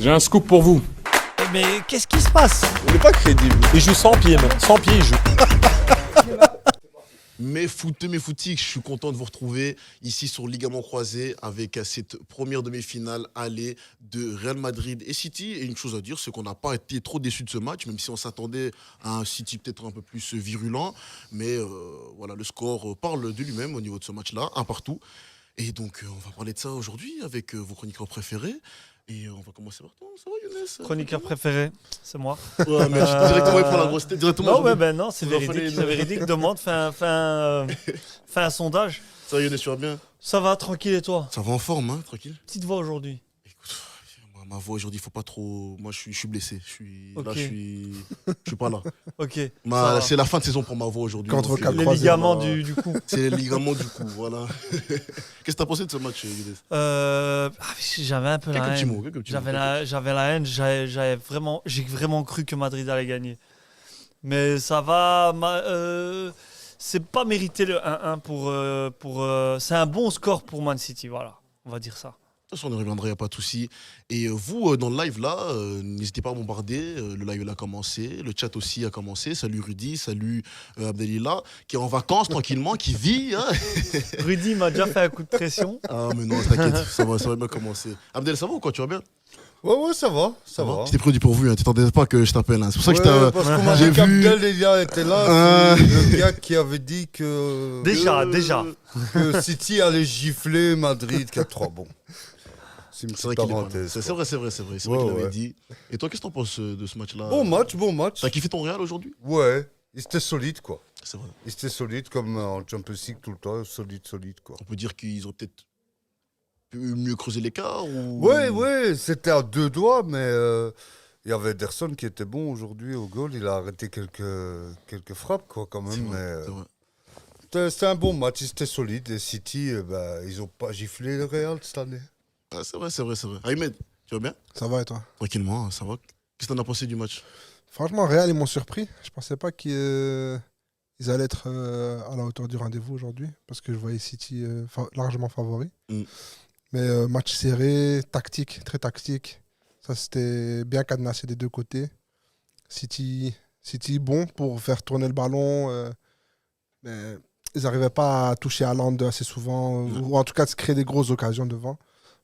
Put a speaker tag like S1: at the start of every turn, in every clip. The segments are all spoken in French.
S1: J'ai un scoop pour vous.
S2: Mais qu'est-ce qui se passe?
S3: Il n'est pas crédible.
S4: Il joue sans pied même. Sans pied, il joue.
S3: Mes foutiques, je suis content de vous retrouver ici sur Ligament Croisé avec cette première demi-finale aller de Real Madrid et City. Et une chose à dire, c'est qu'on n'a pas été trop déçus de ce match, même si on s'attendait à un City peut-être un peu plus virulent. Mais voilà, le score parle de lui-même au niveau de ce match-là, un partout. Et donc, on va parler de ça aujourd'hui avec vos chroniqueurs préférés. Et on va commencer par toi. Ça va, Younes?
S2: Chroniqueur préféré, c'est moi.
S3: Ouais, mais directement, il prend la grosse tête. Directement,
S2: Non, non, c'est
S3: Il va
S2: véridique.
S3: falloir
S2: C'est véridique. Demande, fais un sondage.
S3: Ça va, Younes, tu vas bien?
S2: Ça va, tranquille et toi?
S3: Ça va en forme, hein, tranquille.
S2: Petite voix aujourd'hui.
S3: Écoute, ma voix aujourd'hui, il faut pas trop. Moi, je suis blessé.
S2: Ok.
S3: Là, je suis pas là.
S2: Ok. ça
S3: C'est la fin de saison pour ma voix aujourd'hui.
S4: Contre
S3: Donc,
S4: Cap
S2: Les
S4: croisé,
S2: ligaments du cou.
S3: C'est les ligaments du cou, voilà. Qu'est-ce que t'as pensé de ce match, Younes?
S2: J'avais un peu la
S3: Quelques petits
S2: haine.
S3: mots, quelques petits mots.
S2: J'avais la haine. J'ai vraiment cru que Madrid allait gagner. Mais ça va. C'est pas mérité le 1-1 c'est un bon score pour Man City, voilà. On va dire ça.
S3: De toute façon, on y reviendra, il n'y a pas de souci. Et vous, dans le live là, n'hésitez pas à bombarder. Le live là a commencé, le chat aussi a commencé. Salut Rudy, salut Abdelillah, qui est en vacances tranquillement, qui vit. Hein.
S2: Rudy m'a déjà fait un coup de pression.
S3: Ah, mais non, t'inquiète, ça va bien commencer. Abdel, ça va ou quoi? Tu vas bien?
S5: Ouais, ça va.
S3: J'étais pris du pourvu, hein. Tu t'attendais pas que je t'appelle. Hein. C'est pour ça que
S5: parce qu'on m'a
S3: j'ai
S5: dit
S3: vu.
S5: qu'Abdel était là. C'est le gars qui avait dit que.
S2: Déjà.
S5: Que City allait gifler Madrid 4-3. Bon. C'est une
S3: C'est vrai
S5: petite
S3: qu'il est pas
S5: parenthèse.
S3: C'est
S5: quoi.
S3: vrai. C'est vrai qu'il
S5: Ouais,
S3: l'avait
S5: ouais.
S3: dit. Et toi, qu'est-ce que t'en penses de ce match-là?
S5: Bon match.
S3: T'as kiffé ton Real aujourd'hui?
S5: Ouais. Il était solide, quoi.
S3: C'est vrai.
S5: Il était solide comme en Champions League tout le temps. Solide, quoi.
S3: On peut dire qu'ils ont peut-être pu mieux creuser l'écart ou...
S5: Ouais. C'était à deux doigts, mais il y avait Ederson qui était bon aujourd'hui au goal. Il a arrêté quelques frappes, quoi, quand même.
S3: C'est vrai.
S5: C'était un bon match. C'était solide. Et City, ils n'ont pas giflé le Real cette année.
S3: Ah, c'est vrai. Ahmed, tu vas bien?
S4: Ça va et toi?
S3: Tranquillement, ça va. Qu'est-ce que t'en as pensé du match?
S4: Franchement, Real, ils m'ont surpris. Je pensais pas qu'ils allaient être à la hauteur du rendez-vous aujourd'hui. Parce que je voyais City largement favori.
S3: Mm.
S4: Mais match serré, tactique, très tactique. Ça, c'était bien cadenassé des deux côtés. City bon pour faire tourner le ballon. Mais ils n'arrivaient pas à toucher Haaland assez souvent. Ou en tout cas, de se créer des grosses occasions devant.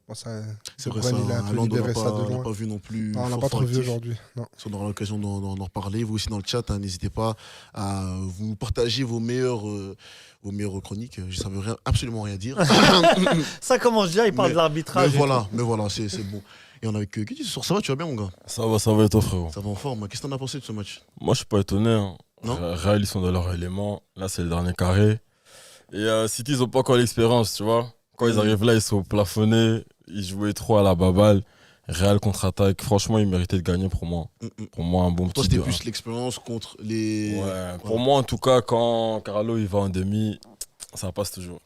S4: Bon,
S3: C'est vrai,
S4: Bruyne,
S3: ça.
S4: il a un peu
S3: Haaland,
S4: libéré ça de
S3: on l'a
S4: loin.
S3: pas vu non plus.
S4: Non, on l'a
S3: fort,
S4: pas
S3: fort
S4: trop vu
S3: actif.
S4: aujourd'hui. Non.
S3: On aura l'occasion d'en reparler. Vous aussi dans le chat, hein, n'hésitez pas à vous partager vos meilleures chroniques. Je ne savais absolument rien dire.
S2: Ça commence déjà, il parle
S3: Mais-
S2: de l'arbitrage.
S3: mais voilà, c'est bon. Et on est avec Guy sur ça va, tu vas bien mon gars?
S6: Ça va et toi, frérot?
S3: Ça va en forme. Qu'est-ce que t'en as pensé de ce match?
S6: Moi, je suis pas étonné. Hein.
S3: Non
S6: Real, ils sont dans leur élément. Là, c'est le dernier carré. Et City, ils ont pas encore l'expérience, tu vois. Quand ils arrivent là, ils sont plafonnés. Ils jouaient trop à la baballe. Real contre-attaque. Franchement, ils méritaient de gagner pour moi. Pour moi, un bon
S3: Pour toi,
S6: petit
S3: c'était
S6: 2-1.
S3: plus l'expérience contre les.
S6: Ouais, pour moi, en tout cas, quand Carlo il va en demi, ça passe toujours.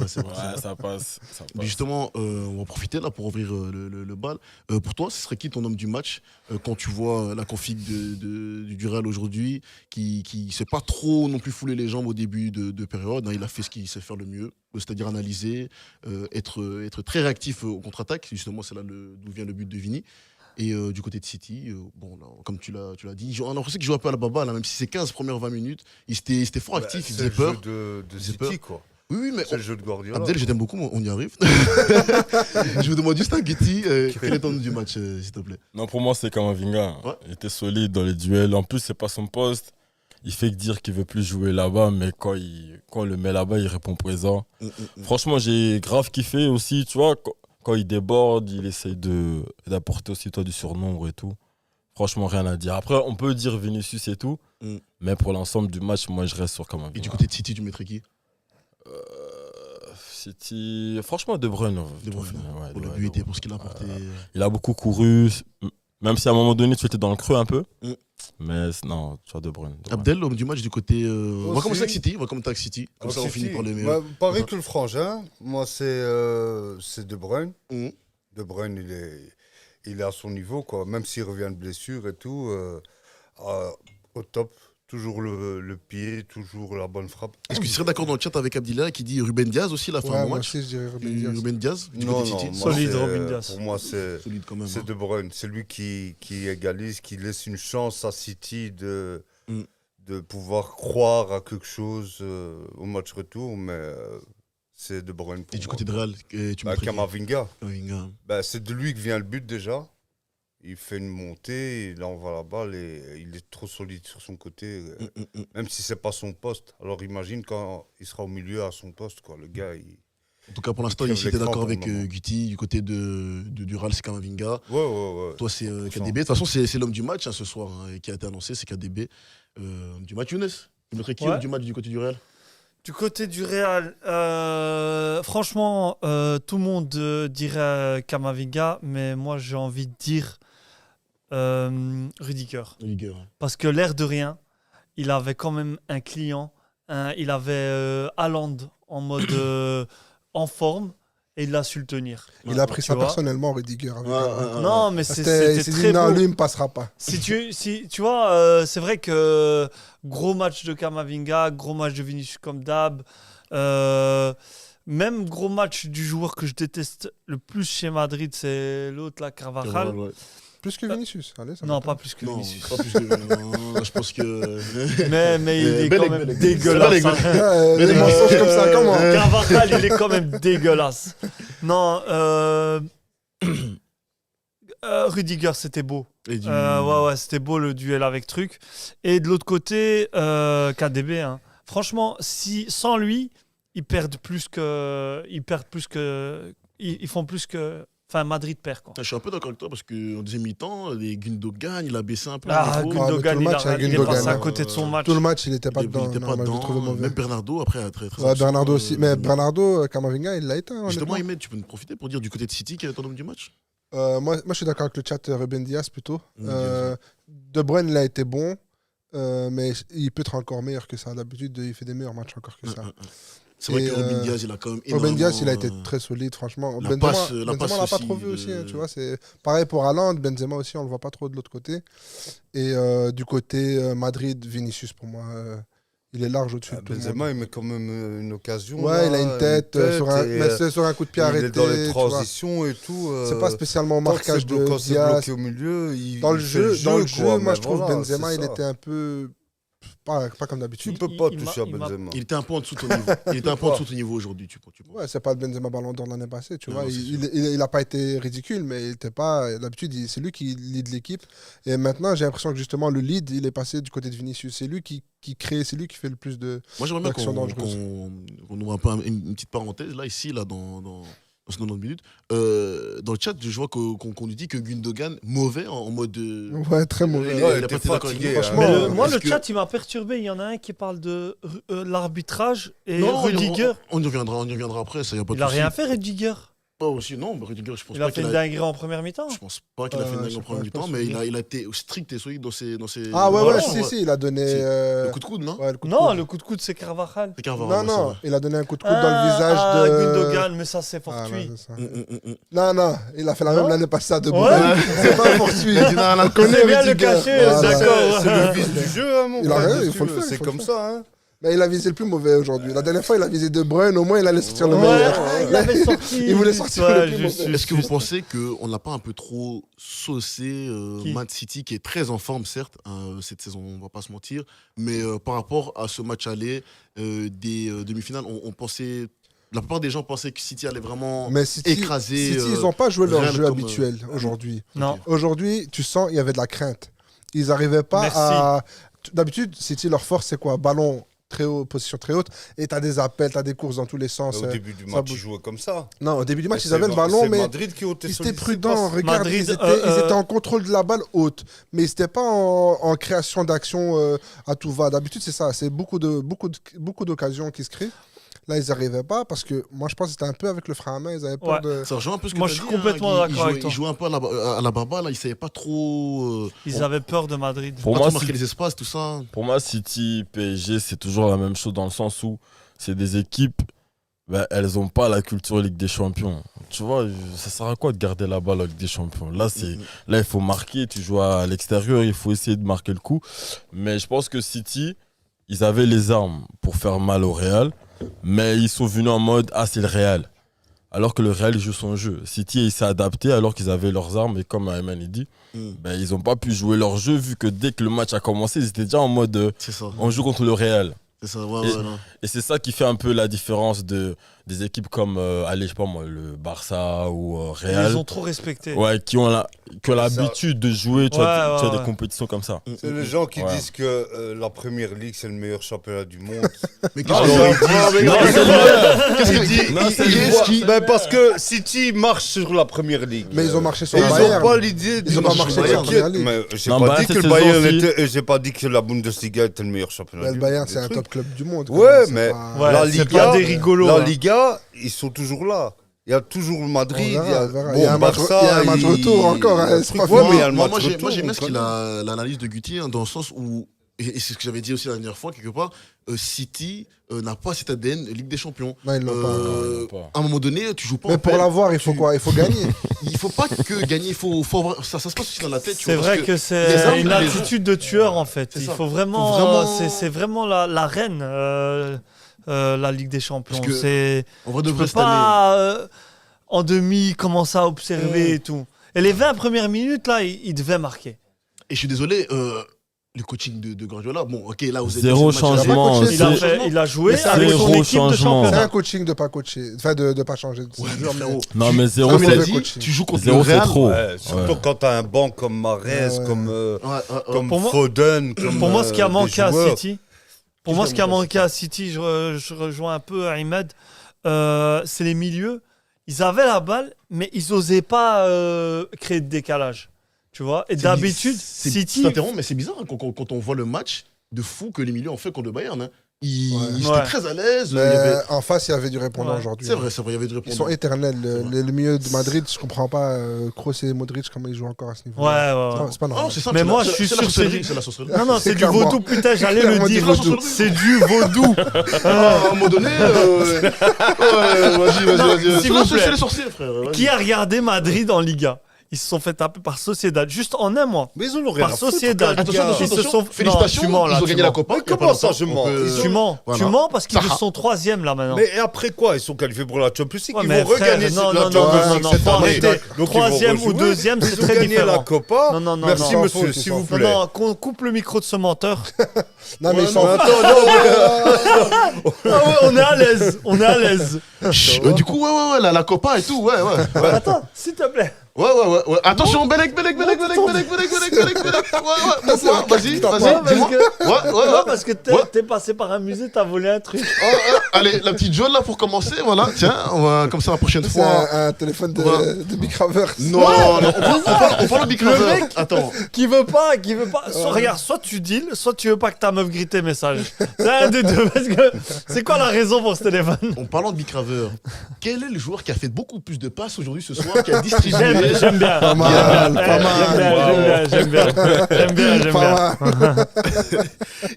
S3: C'est vrai.
S6: Ouais, ça passe.
S3: Mais justement, on va profiter là pour ouvrir le bal. Pour toi, ce serait qui ton homme du match quand tu vois la config du Real aujourd'hui qui ne s'est pas trop non plus foulé les jambes au début de période, hein, il a fait ce qu'il sait faire le mieux, c'est-à-dire analyser, être très réactif au contre-attaque. Justement, c'est là d'où vient le but de Vini. Et du côté de City, bon, là, comme tu l'as dit, on a l'impression qu'il joue un peu à la baballe, hein, même si c'est 15 premières 20 minutes. Il était fort actif, il faisait peur.
S5: C'est le jeu de
S3: faisait
S5: City,
S3: peur.
S5: quoi.
S3: Oui, mais
S5: C'est le jeu de Guardiola.
S3: Abdel, je t'aime beaucoup, on y arrive. Je vous demande juste un Getty, quel est ton nom du match, s'il te plaît?
S6: Non, pour moi, c'est Kamavinga.
S3: Ouais.
S6: Il était solide dans les duels. En plus, c'est pas son poste. Il fait que dire qu'il veut plus jouer là-bas, mais quand on le met là-bas, il répond présent. Franchement, j'ai grave kiffé aussi, tu vois, quand il déborde, il essaye d'apporter aussi toi du surnombre et tout. Franchement, rien à dire. Après, on peut dire Vinicius et tout, mais pour l'ensemble du match, moi, je reste sur Kamavinga.
S3: Et du côté de City, tu mettrais qui?
S6: City, franchement, De Bruyne.
S3: De Bruyne,
S6: Ouais,
S3: pour le
S6: ouais,
S3: but et pour ce qu'il a apporté.
S6: Il a beaucoup couru, même si à un moment donné, tu étais dans le creux un peu. Mais non, tu vois, De Bruyne.
S3: Abdel, l'homme du match du côté. On va
S5: Aussi.
S3: commencer avec City. Comme ça, on finit par les meilleurs.
S5: Pareil que le frangin. Moi, c'est De Bruyne.
S3: Mhm.
S5: De Bruyne, il est à son niveau, quoi. Même s'il revient de blessure et tout, au top. toujours le pied, toujours la bonne frappe.
S3: Est-ce que tu serais d'accord dans le chat avec Abdillah qui dit Ruben Diaz aussi, il a fait un
S4: Ouais,
S3: bon
S4: moi
S3: match?
S4: aussi, je dirais Ruben Diaz.
S3: Ruben Diaz du
S5: Non,
S3: côté
S5: non,
S3: City.
S5: moi,
S2: Solide,
S5: c'est,
S2: Ruben Diaz.
S5: Pour moi, c'est
S3: Solide quand même.
S5: De Bruyne. C'est lui qui égalise, qui laisse une chance à City de pouvoir croire à quelque chose au match retour, mais c'est De Bruyne pour
S3: Et du
S5: moi.
S3: côté de Real, tu mettrais qui?
S5: Kamavinga.
S3: Kamavinga.
S5: C'est de lui que vient le but déjà. Il fait une montée, il envoie la balle et il est trop solide sur son côté, même si c'est pas son poste. Alors imagine quand il sera au milieu à son poste, quoi. Le gars,
S3: En tout cas, pour l'instant,
S5: crève
S3: ici, tu es
S5: l'écran
S3: d'accord
S5: pour le
S3: avec
S5: moment.
S3: Guti. Du côté du Real, c'est Kamavinga.
S5: Ouais.
S3: Toi, c'est KDB. De toute façon, c'est l'homme du match ce soir qui a été annoncé, c'est KDB. Du match, Younes. Tu mettrais qui
S2: Ouais.
S3: homme du match du côté du Real?
S2: Du côté du Real, franchement, tout le monde dirait Kamavinga, mais moi j'ai envie de dire Rudiger.
S3: Rudiger.
S2: Parce que l'air de rien, il avait quand même un client, il avait Haaland en mode en forme et il a su le tenir.
S4: Il a pris
S2: tu
S4: ça
S2: vois.
S4: personnellement, Rudiger. avec
S2: Non, mais
S4: il
S2: c'était
S4: s'est
S2: très
S4: dit, non,
S2: beau.
S4: lui, il me passera pas.
S2: Si tu vois, c'est vrai que gros match de Kamavinga, gros match de Vinicius comme d'hab, même gros match du joueur que je déteste le plus chez Madrid, c'est l'autre là, Carvajal.
S3: Ouais.
S4: Plus que Vinicius. Allez, ça
S2: Non,
S4: m'étonne.
S2: pas plus que
S3: Non,
S2: Vinicius.
S3: pas plus que. Non, je pense que.
S2: Mais il est
S3: Bel
S2: quand
S3: aigle,
S2: même
S3: bel aigle.
S2: dégueulasse.
S3: Bel aigle.
S2: hein.
S4: Des mensonges comme ça, comment
S2: Carvajal, il est quand même dégueulasse. Non, Rudiger, c'était beau.
S3: Et du-
S2: Ouais, c'était beau le duel avec Truc. Et de l'autre côté, KDB. Hein. Franchement, sans lui, ils perdent plus que. Ils font plus que. Enfin, Madrid perd. Quoi.
S3: Je suis un peu d'accord avec toi parce qu'en deuxième mi-temps, les Gundogan, il a baissé un peu.
S2: Ah,
S3: le niveau.
S2: Gundogan,
S4: tout le match avec
S2: il est
S4: Gundogan,
S2: passé à
S4: hein.
S2: côté de son match.
S4: Tout le match, il était pas
S3: Il
S4: dedans.
S3: était
S4: Non,
S3: pas
S4: moi, je le trouvais
S3: dedans.
S4: mauvais.
S3: Même Bernardo, après, très
S4: Ouais,
S3: absent.
S4: Bernardo aussi. Mais Bernardo, Kamavinga, il l'a éteint.
S3: Justement,
S4: honnêtement.
S3: Ahmed, tu peux nous profiter pour dire du côté de City quel est ton homme du match?
S4: Moi, je suis d'accord avec le chat Ruben Diaz plutôt.
S3: Ruben Diaz,
S4: De Bruyne, il a été bon, mais il peut être encore meilleur que ça. D'habitude, il fait des meilleurs matchs encore que ça.
S3: C'est vrai
S4: Et,
S3: que Ruben Diaz, il a quand même énormément.
S4: Ruben Diaz, il a été très solide, franchement.
S3: la
S4: Benzema,
S3: passe
S4: Benzema, on l'a pas
S3: aussi,
S4: trop vu aussi. Tu vois, c'est pareil pour Haaland. Benzema aussi, on le voit pas trop de l'autre côté. Et du côté Madrid, Vinicius, pour moi, il est large au-dessus de tout le monde.
S5: Benzema, il met quand même une occasion.
S4: Ouais,
S5: là,
S4: il a une tête, mais c'est sur un coup de pied
S5: il
S4: arrêté.
S5: est dans les
S4: tu vois.
S5: transitions et tout.
S4: C'est pas spécialement au marquage de
S5: Quand c'est
S4: Diaz.
S5: bloqué au milieu, il
S4: Dans le
S5: il
S4: jeu,
S5: fait
S4: moi
S5: quoi, mais
S4: je trouve
S5: voilà,
S4: Benzema,
S5: c'est
S4: il
S5: ça.
S4: était un peu pas comme
S5: Tu
S4: d'habitude.
S5: peux pas
S2: il
S5: toucher à
S2: m'a- il m'a-
S5: Benzema.
S3: Il était un peu en dessous de ton niveau. Il était un peu en dessous de ton niveau aujourd'hui, tu penses?
S4: Ouais, c'est pas le Benzema Ballon d'Or de l'année passée, tu
S3: Non,
S4: vois.
S3: c'est
S4: Il a pas été ridicule, mais il était pas. D'habitude, c'est lui qui lead l'équipe. Et maintenant, j'ai l'impression que justement le lead, il est passé du côté de Vinicius. C'est lui qui crée, c'est lui qui fait le plus de.
S3: Moi, j'aimerais bien
S4: Action
S3: qu'on
S4: dangereuse.
S3: ouvre un peu une petite parenthèse, là, ici, là, dans ce 90 minutes. Dans le chat, je vois qu'on nous dit que Gundogan, mauvais en mode.
S4: Ouais, très mauvais.
S3: Il
S5: Ouais,
S3: a
S5: il
S3: pas
S5: était
S3: été d'accord avec
S5: fatigué,
S3: nous.
S5: hein.
S4: Franchement,
S2: Mais moi,
S3: Est-ce
S2: le
S3: que-
S2: chat, il m'a perturbé. Il y en a un qui parle de l'arbitrage et
S3: Non,
S2: Rudiger.
S3: on y reviendra après, ça y a pas de
S2: Il a
S3: souci.
S2: rien fait, Rudiger.
S3: Pas aussi, non, mais Rudiger, je pense
S2: Il a
S3: pas
S2: fait
S3: qu'il
S2: une
S3: a.
S2: dinguerie en première mi-temps.
S3: Je pense pas qu'il a fait une dingue
S4: je
S3: en
S4: sais
S3: premier
S4: pas,
S3: mi-temps,
S4: je
S3: mais
S4: pense
S3: il a été strict et solide dans ses.
S4: Ah ouais,
S3: Voilà,
S4: ouais, si, il a donné.
S3: Si.
S4: euh,
S3: Le coup de coude, non?
S4: ouais, le coup de
S2: Non,
S4: coude.
S2: le coup de coude, c'est Carvajal.
S3: C'est Carvajal,
S4: Non,
S3: ouais,
S4: non,
S3: c'est
S4: il a donné un coup de coude dans le visage de.
S2: Gundogan, mais ça, c'est
S4: Ah,
S2: fortuit.
S4: non, c'est ça.
S3: vrai.
S4: Non, non, il a fait la
S2: Non
S4: même l'année passée à De
S2: Ouais.
S4: Bruyne. C'est pas fortuit. On connaît
S2: C'est bien le
S4: Rudiger.
S2: cacher,
S4: Voilà.
S2: d'accord.
S5: C'est le vice du jeu, hein, mon
S4: Il a
S5: frère,
S4: raison, il
S5: dessus,
S4: faut le faire, il
S5: C'est
S4: faut le
S5: comme
S4: faire.
S5: ça, hein.
S4: Mais il a visé le plus mauvais aujourd'hui. La dernière fois, il a visé De Bruyne, au moins il allait sortir le
S2: Ouais,
S4: meilleur.
S2: il avait sorti.
S4: Il voulait sortir le plus mauvais.
S3: Est-ce que vous pensez qu'on n'a pas un peu trop saucé
S2: Qui
S3: Man City, qui est très en forme, certes, cette saison, on va pas se mentir, mais par rapport à ce match aller des demi-finales, on pensait. La plupart des gens pensaient que City allait vraiment
S4: Mais City,
S3: écraser.
S4: City, ils n'ont pas joué leur
S3: Real
S4: jeu
S3: comme,
S4: habituel aujourd'hui.
S2: Non.
S4: Aujourd'hui, tu sens il y avait de la crainte. Ils n'arrivaient pas
S2: Merci.
S4: à. D'habitude, City, leur force, c'est quoi? Ballon très haut, position très haute, et tu as des appels, tu as des courses dans tous les sens.
S5: Au début du
S4: ça
S5: match,
S4: bouge.
S5: ils jouaient comme ça.
S4: Non, au début du match,
S5: Mais
S4: ils avaient le
S5: c'est
S4: ballon, mais
S5: Madrid qui ôtait
S4: ils étaient
S5: solide ses
S4: prudents.
S5: passes.
S4: Regarde,
S2: Madrid,
S4: ils étaient en contrôle de la balle haute, mais ils n'étaient pas en création d'action à tout va. D'habitude, c'est ça. C'est beaucoup d'occasions qui se créent. Là, ils n'arrivaient pas parce que moi, je pense que c'était un peu avec le frein à main. Ils avaient peur
S2: Ouais.
S4: de.
S3: Ça rejoint un peu ce que
S2: Moi,
S3: t'as
S2: je suis
S3: dit,
S2: complètement
S3: hein,
S2: d'accord avec toi.
S3: Ils jouaient un peu à la barba, là, ils savaient pas trop.
S2: Ils avaient peur de Madrid.
S6: Pour
S3: Pas
S6: moi,
S3: trop marquer les espaces, tout ça.
S6: Pour moi, City, PSG, c'est toujours la même chose dans le sens où c'est des équipes ben, elles n'ont pas la culture Ligue des Champions. Tu vois, ça sert à quoi de garder la balle en Ligue des Champions? Là, il faut marquer, tu joues à l'extérieur, il faut essayer de marquer le coup. Mais je pense que City, ils avaient les armes pour faire mal au Real, mais ils sont venus en mode « Ah, c'est le Real ». Alors que le Real il joue son jeu. City il s'est adapté alors qu'ils avaient leurs armes et comme Ayman il dit, ben, ils n'ont pas pu jouer leur jeu vu que dès que le match a commencé, ils étaient déjà en mode
S3: C'est ça.
S6: on joue contre le Real.
S3: C'est ça, ouais, non.
S6: Et c'est ça qui fait un peu la différence des équipes comme allez, je sais pas moi, le Barça ou Real.
S2: Ils ont trop respecté.
S6: Ouais, qui ont l'habitude de jouer tu vois,
S2: Ouais,
S6: des
S2: ouais.
S6: compétitions comme ça.
S5: C'est les gens qui
S6: Ouais.
S5: disent que la Première Ligue, c'est le meilleur championnat du monde.
S3: Mais
S5: Alors,
S3: qu'est-ce
S5: ils
S3: que-
S5: disent-
S6: Non,
S5: ils-
S6: c'est
S5: ils
S6: le
S5: voient-
S3: qui-
S5: ben, parce que City marche sur la Première Ligue.
S4: Mais ils ont marché sur
S5: Et
S4: le
S5: ils
S4: Bayern.
S5: n'ont pas l'idée
S4: Ils ont pas marché sur la Première Ligue.
S5: Mais j'ai
S6: Non,
S5: pas
S6: Bayern,
S5: dit que
S6: cette
S5: le Bayern
S6: saison aussi.
S5: était, j'ai pas dit que la Bundesliga était le meilleur championnat.
S4: Mais le
S5: du
S4: Bayern,
S5: monde,
S4: c'est un
S5: des
S4: top
S5: trucs.
S4: club du monde.
S5: Ouais,
S4: quand même,
S5: mais-
S4: c'est pas-
S2: Ouais,
S5: La
S2: c'est
S5: Liga,
S2: pas des rigolos.
S5: La
S2: hein.
S5: Liga, ils sont toujours là. Il y a toujours le Madrid.
S4: On verra,
S5: il y a,
S4: on verra.
S5: bon,
S4: Il y a un match-
S5: Barça,
S4: il y a un match retour encore, hein, c'est pas
S5: Ouais,
S4: fini.
S5: mais il y a le
S3: Moi,
S5: match
S3: j'aime
S5: retour,
S3: bien
S5: on
S3: ce qu'il
S5: connaît.
S3: a l'analyse de Guti dans le sens où, et c'est ce que j'avais dit aussi la dernière fois, quelque part, City n'a pas cet ADN Ligue des Champions.
S4: Non, ils l'ont pas.
S6: ils l'ont pas.
S3: À un moment donné, tu joues pas
S4: Mais
S3: en
S4: pour
S3: peine.
S4: l'avoir, il faut quoi? Il faut gagner.
S3: Il faut pas que gagner, il faut avoir, ça se passe aussi dans la tête. tu
S2: C'est
S3: vois,
S2: vrai
S3: parce
S2: que
S3: les
S2: c'est
S3: armes,
S2: une
S3: les-
S2: attitude de tueur en fait.
S3: C'est
S2: Il
S3: ça.
S2: faut vraiment,
S3: Faut vraiment-
S2: c'est vraiment la reine, la Ligue des Champions.
S3: Parce que
S2: C'est
S3: En vrai de
S2: tu
S3: vrai
S2: peux
S3: cette année.
S2: pas en demi commencer à observer et tout. Et les 20 premières minutes là, il devait marquer.
S3: Et je suis désolé, le coaching de Guardiola, bon, ok, là, vous êtes
S6: Zéro
S3: c'est le match-
S6: changement.
S4: coaché,
S2: Il a,
S6: c'est-
S2: il a joué
S4: Mais c'est
S2: avec
S6: zéro
S2: son équipe de
S6: changement.
S4: C'est
S2: championnat.
S4: un coaching de pas coacher. Enfin, de pas changer de
S3: Ouais, mais
S4: joueur,
S3: frérot,
S6: Non, mais zéro,
S3: comme il a
S4: mauvais
S3: dit,
S4: coaching.
S3: tu joues contre
S6: zéro,
S3: le
S6: c'est
S3: Real.
S6: trop.
S5: Ouais, surtout
S6: Ouais.
S5: quand t'as un banc comme Mahrez,
S4: Ouais, ouais.
S5: comme, comme
S2: Pour moi-
S5: Foden. Comme,
S2: Pour moi, ce qui a
S5: des
S2: manqué à
S5: joueurs.
S2: City, pour moi, ce qui a manqué à City, je rejoins un peu Ahmed, c'est les milieux. Ils avaient la balle, mais ils n'osaient pas créer de décalage. Tu vois. Et d'habitude, City.
S3: Je t'interromps, mais c'est bizarre hein, quand on voit le match de fou que les milieux ont fait contre le Bayern. Hein. Ils
S4: Ouais.
S3: étaient
S2: Ouais.
S3: très à l'aise. il y
S4: Mais
S3: avait-
S4: en face, il y avait du répondant
S2: Ouais.
S4: aujourd'hui.
S3: C'est vrai, il y avait de
S4: Ils
S3: répondre.
S4: sont éternels.
S3: C'est vrai.
S4: Le milieu de Madrid, je comprends pas. Kroos et Modric, comment ils jouent encore à ce niveau.
S2: Ouais, ouais.
S4: C'est pas
S3: Ah,
S4: normal.
S3: c'est ça,
S2: Mais
S3: c'est
S2: moi,
S3: la-
S2: je suis
S3: c'est la
S2: sûr que c'est
S3: sorcellerie,
S2: du-
S3: c'est la sorcellerie.
S2: Non, non,
S4: C'est
S2: c'est du
S4: clairement-
S2: vaudou. Putain, j'allais le
S4: clairement du
S2: dire.
S3: vaudou.
S2: C'est du vaudou.
S3: Ah, à un moment donné, ouais, vas-y.
S2: S'il vous plaît.
S3: C'est les sorciers, frère. vas-y.
S2: Qui a regardé Madrid en Liga? Ils se sont fait taper par Sociedad juste en un mois.
S5: Mais ils en ont rien
S2: Par
S5: à foutre,
S2: Sociedad.
S5: gars.
S3: Attention,
S2: Ils se sont-
S3: Félicitations,
S2: Non, tu mens, là,
S3: ils ont
S2: tu
S3: gagné la
S2: mens.
S3: Copa.
S5: Mais
S3: il y a
S5: comment
S3: pas
S5: ça,
S3: longtemps,
S5: je
S3: on
S5: mens
S3: peut-
S5: Ils
S2: Tu
S5: ont-
S2: mens.
S3: Voilà.
S2: Tu mens parce qu'ils
S3: Zaha.
S2: sont troisième là maintenant.
S5: Mais après quoi? Ils sont qualifiés pour la Champions League.
S2: Ouais,
S5: Ils
S2: mais
S5: vont
S2: frère,
S5: regagner
S2: non,
S5: la
S2: non,
S5: Champions
S2: non,
S5: League
S2: non,
S5: cette
S2: faut
S5: année.
S2: arrêter.
S5: Donc, ils vont
S2: Troisième ou
S5: rejouer.
S2: deuxième, c'est
S5: Ils ont
S2: très
S5: gagné la
S2: différent.
S5: Copa.
S2: Non, non, non,
S5: Merci,
S2: non.
S5: monsieur,
S4: Ils
S5: s'il
S4: s'en
S5: vous
S2: Non,
S5: plaît.
S2: non, qu'on coupe le micro de ce menteur.
S4: Non, mais
S3: Ouais,
S4: ils sont.
S3: non,
S2: Ah ouais, on est à l'aise. On est à l'aise.
S3: Chut, du coup, ouais, la Copa et tout, ouais.
S2: Attends, s'il te plaît.
S3: Ouais. Attention, Belek. Ouais, montre-moi, vas-y,
S2: Ouais,
S3: dis-moi.
S2: Non,
S3: Ouais.
S2: parce que
S3: Ouais.
S2: t'es passé par un musée, t'as volé un truc.
S3: Allez, la petite jaune là pour commencer, voilà. Tiens, on va comme ça la prochaine
S4: C'est
S3: fois.
S4: un téléphone de
S3: Ouais.
S4: Big Ravers.
S3: Non, on parle de Big
S2: Le
S3: Raver.
S2: mec-
S3: Attends.
S2: Qui veut pas. Regarde, soit tu deals, soit tu veux pas que ta meuf grille tes messages. C'est un des deux. Parce que c'est quoi la raison pour ce téléphone?
S3: En parlant de Big Raver, quel est le joueur qui a fait beaucoup plus de passes aujourd'hui ce soir, qui a distribué
S2: J'aime bien.
S4: Pas mal, pas
S2: J'aime bien.
S4: Pas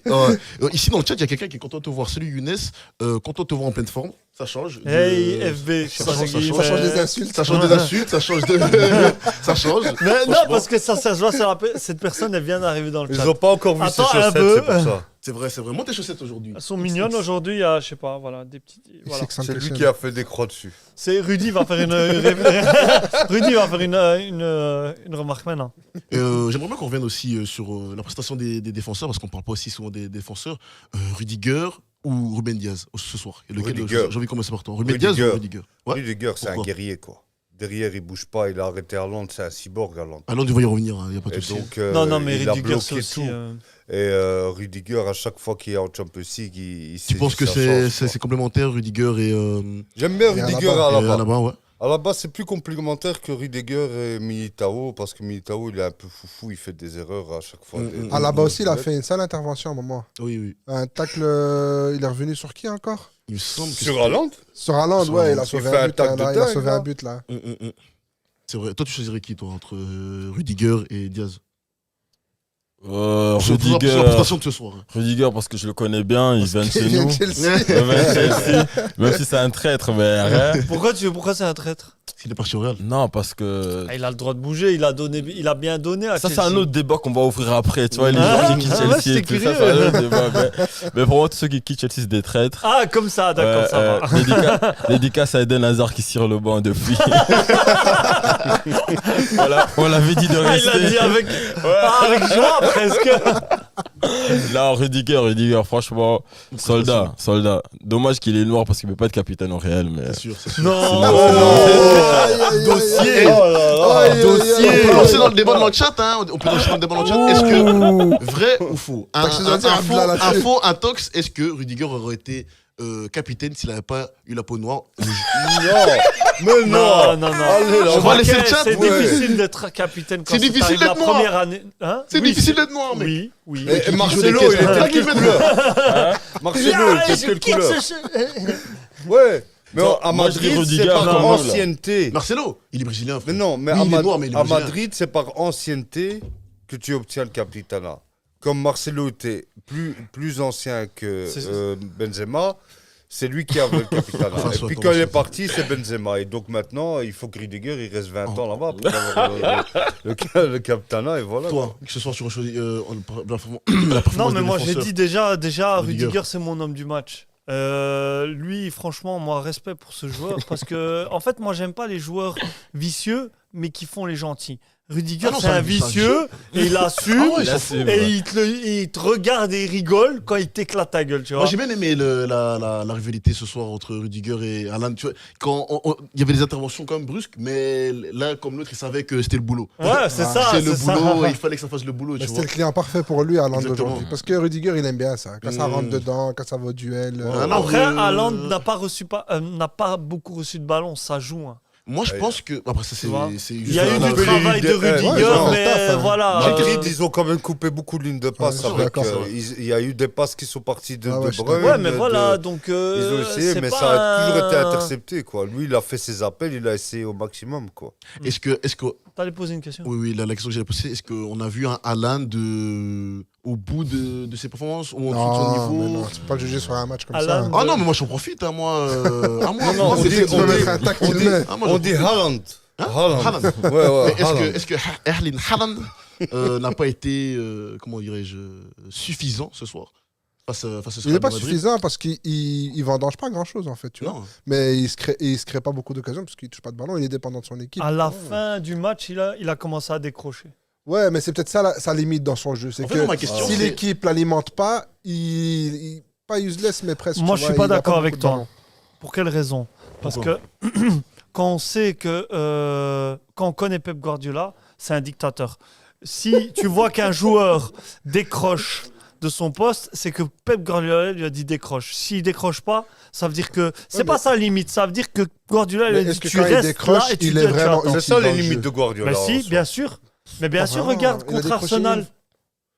S4: mal.
S3: Ici dans le chat, il y a quelqu'un qui est content de te voir. Salut Younes, content de te voir en pleine forme. Ça change.
S2: Hey, FB.
S3: Ça change
S4: des insultes.
S3: Ça change des insultes, ça change de. Ça change.
S2: Mais non,
S3: Franchement.
S2: parce que ça se voit, cette personne, elle vient d'arriver dans le chat.
S5: Ils ont pas encore vu ses
S2: Attends un
S5: chaussettes,
S2: peu.
S5: c'est pour ça.
S3: C'est vrai. Monte tes chaussettes aujourd'hui.
S2: Elles sont mignonnes aujourd'hui, il y a, je sais pas, voilà, des petits. Voilà.
S5: C'est lui qui a fait des croix dessus.
S2: C'est Rudy va faire Rudy va faire une remarque maintenant.
S3: J'aimerais bien qu'on revienne aussi sur la prestation des défenseurs, parce qu'on parle pas aussi souvent des défenseurs. Rudiger ou Ruben Diaz ce soir. Et lequel
S5: Rudiger.
S3: j'ai envie de commencer par toi. Ruben
S5: Rudiger.
S3: Diaz ou Rudiger? Ouais.
S5: Rudiger, c'est un
S3: Pourquoi
S5: guerrier, quoi. Derrière, il bouge pas, il a arrêté Haaland, c'est un cyborg, Haaland.
S3: Alors, on va y revenir, il n'y a pas de
S5: Et
S3: souci.
S5: donc,
S2: non, mais
S5: il a
S2: Rudiger, c'est
S5: bloqué
S2: aussi.
S5: tout. Et Rudiger, à chaque fois qu'il est en Champions League, il
S3: Tu penses que c'est complémentaire, Rudiger et
S5: J'aime bien
S4: Et
S5: Rudiger
S4: Alaba.
S5: à la base.
S3: Alaba, ouais.
S5: À la base, c'est plus complémentaire que Rudiger et Militao, parce que Militao, il est un peu foufou, il fait des erreurs à chaque fois.
S4: Ah, là-bas aussi, il a fait une sale intervention à un moment.
S3: Oui.
S4: Un tacle, il est revenu sur qui encore?
S3: Il me semble que
S5: Sur
S3: c'est-
S5: Haaland
S4: Sur Haaland,
S3: Sur
S4: ouais,
S3: Haaland.
S4: il a
S5: Il
S4: sauvé
S5: fait
S4: un
S5: un
S4: but.
S5: tacle de
S4: Là, il a
S5: dingue,
S4: sauvé
S5: là.
S4: un but, là.
S3: C'est vrai. Toi, tu choisirais qui, toi, entre Rudiger et Diaz? C'est la
S6: Rudiger,
S3: présentation de ce soir.
S6: Rudiger, parce que je le connais bien, il vient de chez
S4: Il vient
S6: nous.
S4: de Chelsea.
S6: Il vient de Chelsea. Même si c'est un traître, mais rien.
S2: Pourquoi c'est un traître?
S3: Il est parti au Real.
S6: Non, parce que.
S2: Il a le droit de bouger, il a bien donné à
S6: Ça,
S2: Chelsea.
S6: c'est un autre débat qu'on va ouvrir après. Tu vois, les
S2: Ah,
S6: gens qui quittent
S2: ah, ouais,
S6: Chelsea et
S2: c'est
S6: tout ça,
S2: curieux.
S6: c'est un autre débat. Mais pour moi, tous ceux qui quittent Chelsea, c'est des traîtres.
S2: Ah, comme ça, d'accord, ça va.
S6: Dédicace à Eden Hazard qui tire le banc depuis. Voilà, on l'avait dit de
S2: Ah, il
S6: rester.
S2: l'a dit avec joie presque.
S6: Là, Rudiger, franchement, soldat. Dommage qu'il est noir parce qu'il ne peut pas être capitaine au Real. Mais...
S3: C'est sûr, c'est sûr.
S2: Non,
S3: Dossier.
S2: Dossier.
S3: On peut lancer dans le débat dans le chat. On peut lancer dans le débat dans le chat. Est-ce que vrai ou faux? Un tox. Est-ce que Rudiger aurait été capitaine s'il n'avait pas eu la peau noire?
S5: Mais non.
S2: Non.
S5: Allez, là,
S3: On va laisser le chat.
S2: C'est
S5: ouais.
S2: difficile d'être capitaine quand
S3: C'est difficile
S2: t'arrives la
S3: d'être noir.
S2: première année. Hein?
S3: C'est
S2: Oui,
S3: difficile d'être noir, mec.
S2: Oui.
S5: Mais
S3: qui joue
S5: Marcelo,
S3: des
S5: il
S3: caisses,
S5: était
S3: hein.
S5: de quelle couleur Marcelo, il était de quelle couleur Ouais. Mais
S6: Non,
S5: à
S6: moi, je dis
S5: Madrid,
S6: Rudiger
S5: c'est par
S6: quand même, là.
S5: ancienneté.
S3: Marcelo, il est brésilien.
S5: Mais non, mais
S3: Oui,
S5: à,
S3: il est noir, mais il est
S5: à
S3: brésilien.
S5: Madrid, c'est par ancienneté que tu obtiens le capitana. Comme Marcelo était plus ancien que Benzema, c'est lui qui avait le capitana.
S3: Enfin,
S5: Et
S3: soit
S5: puis
S3: ton
S5: quand il est
S3: chef.
S5: parti, c'est Benzema. Et donc maintenant, il faut que Rudiger il reste 20 ans là-bas pour avoir le capitana. Et voilà.
S3: Toi, que ce soit sur la performance
S2: Non, mais
S3: des
S2: moi j'ai
S3: défenseurs.
S2: dit déjà
S3: Rudiger.
S2: Rudiger, c'est mon homme du match. Lui, franchement, moi, respect pour ce joueur parce que, en fait, moi, j'aime pas les joueurs vicieux, mais qui font les gentils. Rudiger,
S3: Ah non,
S2: c'est
S3: ça,
S2: un
S3: ça,
S2: vicieux et il assume.
S3: Ah ouais,
S6: Il assume,
S2: Et
S6: ouais.
S2: il te regarde et il rigole quand il t'éclate ta gueule, tu vois.
S3: Moi j'ai bien aimé la rivalité ce soir entre Rudiger et Haaland. Tu vois, quand il y avait des interventions quand même brusques, mais l'un comme l'autre, il savait que c'était le boulot.
S2: Ouais, c'est ça.
S3: C'est le
S2: ça.
S3: boulot, et il fallait que ça fasse le boulot.
S4: Mais
S3: Tu
S4: c'était
S3: vois.
S4: le client parfait pour lui, Haaland,
S3: Exactement.
S4: aujourd'hui. Parce que Rudiger, il aime bien ça. Quand ça rentre dedans, quand ça va au duel.
S3: Ah non,
S2: Après, Haaland n'a pas beaucoup reçu de ballon, ça joue. Hein.
S3: Moi je pense que. Après, ça
S2: Tu vois.
S3: c'est
S2: Il y a eu
S3: juste
S2: du
S3: un-
S2: travail de Rudiger,
S4: ouais, ils ont
S2: mais
S4: fait le taf, hein.
S2: voilà.
S5: Madrid, ils ont quand même coupé beaucoup de lignes de passe.
S4: Ouais,
S5: avec,
S4: d'accord,
S5: il y a eu des passes qui sont parties de
S4: Ah ouais, je suis
S5: Bruyne.
S2: Ouais, mais
S5: de-
S2: voilà, donc.
S5: Ils ont essayé,
S2: c'est
S5: mais
S2: pas
S5: ça a toujours été
S2: un-
S5: intercepté. Quoi. Lui, il a fait ses appels, il a essayé au maximum. Quoi.
S3: Est-ce que.
S2: T'allais poser une question.
S3: Oui, la question que j'avais posée, est-ce qu'on a vu un Haaland au bout de ses performances ou en dessous de son
S4: Non, mais
S3: niveau?
S4: non, tu peux pas le juger sur un match comme
S2: Haaland,
S4: ça.
S3: Ah non, mais moi j'en profite, hein, moi.
S5: Non,
S3: moi,
S5: on
S3: c'est-
S5: dit-
S4: Tu peux mettre un tac, tu le mets.
S3: Ah, moi, j'en
S5: On dit
S3: profite.
S5: Haaland.
S3: Hein
S5: Haaland.
S3: Haaland.
S5: Ouais,
S3: Mais
S5: Haaland.
S3: est-ce que Erling Haaland n'a pas été, comment dirais-je, suffisant ce soir face à ce
S4: Il n'est
S3: Real
S4: pas
S3: de Madrid?
S4: suffisant parce qu'il vendange pas grand chose en fait, tu vois.
S3: Non.
S4: Mais il se crée pas beaucoup d'occasions parce qu'il touche pas de ballon, il est dépendant de son équipe.
S2: À la fin du match, il a commencé à décrocher.
S4: Ouais, mais c'est peut-être ça sa limite dans son jeu. C'est
S3: En fait,
S4: que
S3: non, ma question,
S4: si
S3: c'est-
S4: l'équipe l'alimente pas, il pas useless, mais presque.
S2: Moi,
S4: tu
S2: je
S4: vois,
S2: suis pas
S4: il a
S2: d'accord
S4: beaucoup
S2: avec
S4: de
S2: toi.
S4: ballons.
S2: Pour quelle raison? Parce
S3: Pourquoi
S2: que quand on sait que quand on connaît Pep Guardiola, c'est un dictateur. Si tu vois qu'un joueur décroche de son poste, c'est que Pep Guardiola lui a dit décroche. S'il décroche pas, ça veut dire que c'est
S4: Ouais,
S2: pas
S4: mais-
S2: sa limite. Ça veut dire que Guardiola lui a
S4: Mais
S2: dit
S4: est-ce que
S2: tu
S4: quand il
S2: restes
S4: décroche,
S2: là et tu
S4: il
S2: te
S4: est vraiment
S2: attends.
S5: C'est ça
S4: dans
S5: les
S4: le
S5: limites
S4: jeu.
S5: de Guardiola.
S2: Mais
S5: en
S2: si,
S5: soi.
S2: bien sûr. Mais bien
S4: Pas
S2: sûr,
S4: vraiment.
S2: regarde
S4: Il a
S2: contre
S4: décroché
S2: Arsenal.
S4: une-